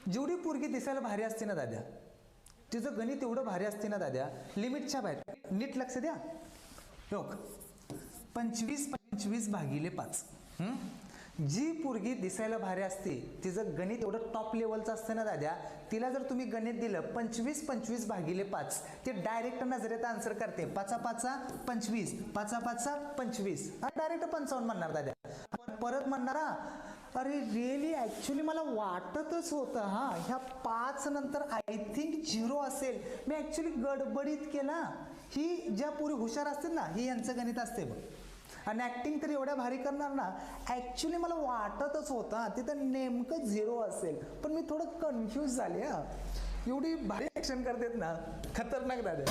जेवढी पोरगी दिसायला भारी असते ना दाद्या, तिचं गणित एवढं भारी असते ना दाद्या, लिमिटच्या बाहेर. नीट लक्ष द्या. लोक 25 भागिले 5. जी पोरगी दिसायला भारी असते तिचं गणित एवढं टॉप लेवलचं असतं ना दाद्या, तिला जर तुम्ही गणित दिलं 25 भागिले 5, ते डायरेक्ट नजरेत आन्सर करते. 5 5 25, 5 5 25, डायरेक्ट 55 म्हणणार दाद्या. परत म्हणणार अरे रिअली ऍक्च्युली मला वाटतच होतं ह्या 5 नंतर आय थिंक 0 असेल, मी ऍक्च्युली गडबडीत केला. ही ज्या पोरी हुशार असतील ना, ही यांचं गणित असते बघ. आणि ऍक्टिंग तर एवढ्या भारी करणार ना, ऍक्च्युली मला वाटतच होतं तिथं नेमकं 0 असेल, पण मी थोडं कन्फ्यूज झाले. एवढी भारी ऍक्शन करतात ना, खतरनाक दादा.